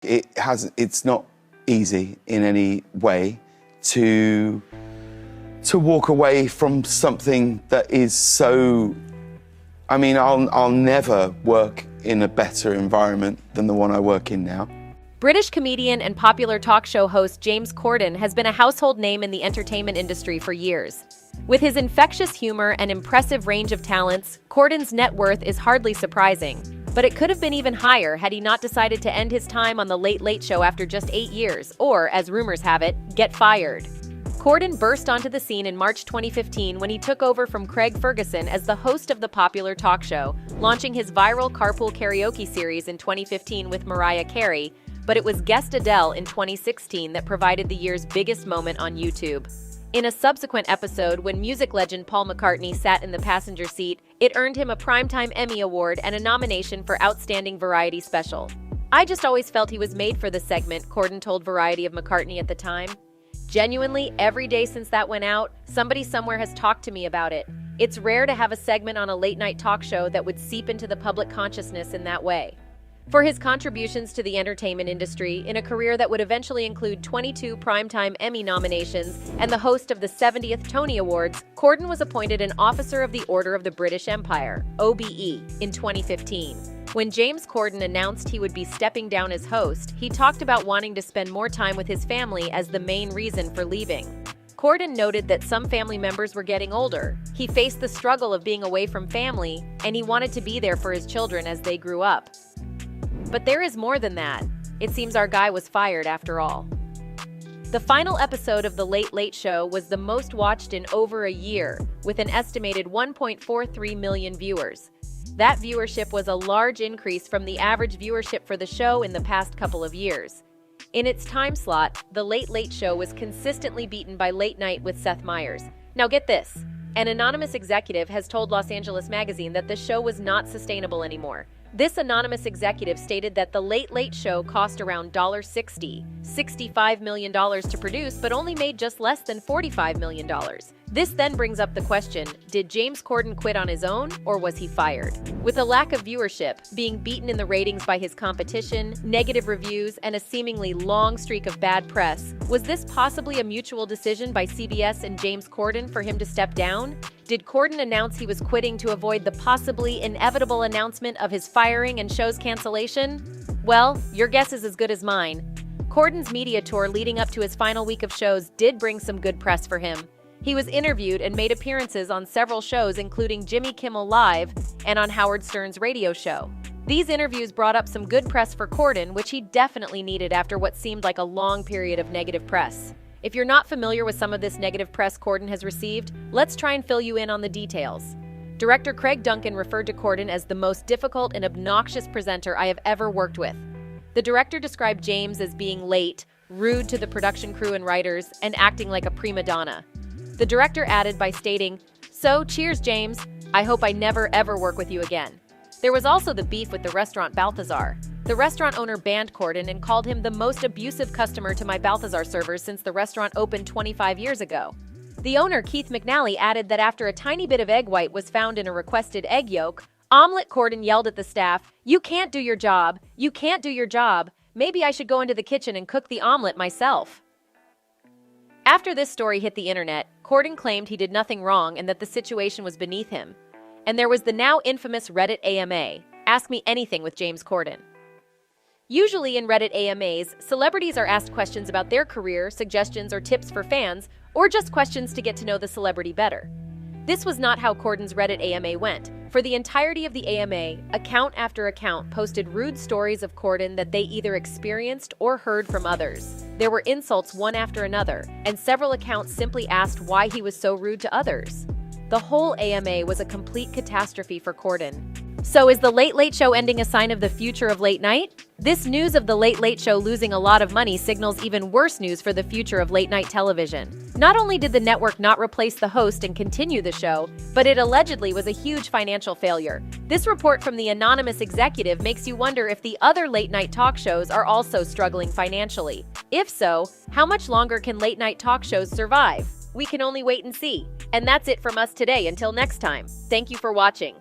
It's not easy in any way to walk away from something that is so, I mean, I'll never work in a better environment than the one I work in now. British comedian and popular talk show host James Corden has been a household name in the entertainment industry for years. With his infectious humor and impressive range of talents, Corden's net worth is hardly surprising. But it could have been even higher had he not decided to end his time on The Late Late Show after just 8 years, or, as rumors have it, get fired. Corden burst onto the scene in March 2015 when he took over from Craig Ferguson as the host of the popular talk show, launching his viral Carpool Karaoke series in 2015 with Mariah Carey, but it was guest Adele in 2016 that provided the year's biggest moment on YouTube. In a subsequent episode, when music legend Paul McCartney sat in the passenger seat, it earned him a Primetime Emmy Award and a nomination for Outstanding Variety Special. "I just always felt he was made for the segment," Corden told Variety of McCartney at the time. "Genuinely, every day since that went out, somebody somewhere has talked to me about it. It's rare to have a segment on a late-night talk show that would seep into the public consciousness in that way." For his contributions to the entertainment industry, in a career that would eventually include 22 Primetime Emmy nominations and the host of the 70th Tony Awards, Corden was appointed an Officer of the Order of the British Empire, OBE, in 2015. When James Corden announced he would be stepping down as host, he talked about wanting to spend more time with his family as the main reason for leaving. Corden noted that some family members were getting older. He faced the struggle of being away from family, and he wanted to be there for his children as they grew up. But there is more than that. It seems our guy was fired after all. The final episode of The Late Late Show was the most watched in over a year, with an estimated 1.43 million viewers. That viewership was a large increase from the average viewership for the show in the past couple of years. In its time slot, The Late Late Show was consistently beaten by Late Night with Seth Meyers. Now get this. An anonymous executive has told Los Angeles Magazine that the show was not sustainable anymore. This anonymous executive stated that The Late Late Show cost around $65 million to produce, but only made just less than $45 million. This then brings up the question, did James Corden quit on his own, or was he fired? With a lack of viewership, being beaten in the ratings by his competition, negative reviews, and a seemingly long streak of bad press, was this possibly a mutual decision by CBS and James Corden for him to step down? Did Corden announce he was quitting to avoid the possibly inevitable announcement of his firing and show's cancellation? Well, your guess is as good as mine. Corden's media tour leading up to his final week of shows did bring some good press for him. He was interviewed and made appearances on several shows, including Jimmy Kimmel Live and on Howard Stern's radio show. These interviews brought up some good press for Corden, which he definitely needed after what seemed like a long period of negative press. If you're not familiar with some of this negative press Corden has received, let's try and fill you in on the details. Director Craig Duncan referred to Corden as the most difficult and obnoxious presenter I have ever worked with. The director described James as being late, rude to the production crew and writers, and acting like a prima donna. The director added by stating, "So, cheers, James. I hope I never ever work with you again." There was also the beef with the restaurant Balthazar. The restaurant owner banned Corden and called him the most abusive customer to my Balthazar servers since the restaurant opened 25 years ago. The owner, Keith McNally, added that after a tiny bit of egg white was found in a requested egg yolk, Omelette Corden yelled at the staff, "You can't do your job. You can't do your job. Maybe I should go into the kitchen and cook the omelet myself." After this story hit the internet, Corden claimed he did nothing wrong and that the situation was beneath him. And there was the now infamous Reddit AMA, Ask Me Anything with James Corden. Usually in Reddit AMAs, celebrities are asked questions about their career, suggestions or tips for fans, or just questions to get to know the celebrity better. This was not how Corden's Reddit AMA went. For the entirety of the AMA, account after account posted rude stories of Corden that they either experienced or heard from others. There were insults one after another, and several accounts simply asked why he was so rude to others. The whole AMA was a complete catastrophe for Corden. So is The Late Late Show ending a sign of the future of late night? This news of The Late Late Show losing a lot of money signals even worse news for the future of late-night television. Not only did the network not replace the host and continue the show, but it allegedly was a huge financial failure. This report from the anonymous executive makes you wonder if the other late-night talk shows are also struggling financially. If so, how much longer can late-night talk shows survive? We can only wait and see. And that's it from us today. Until next time, thank you for watching.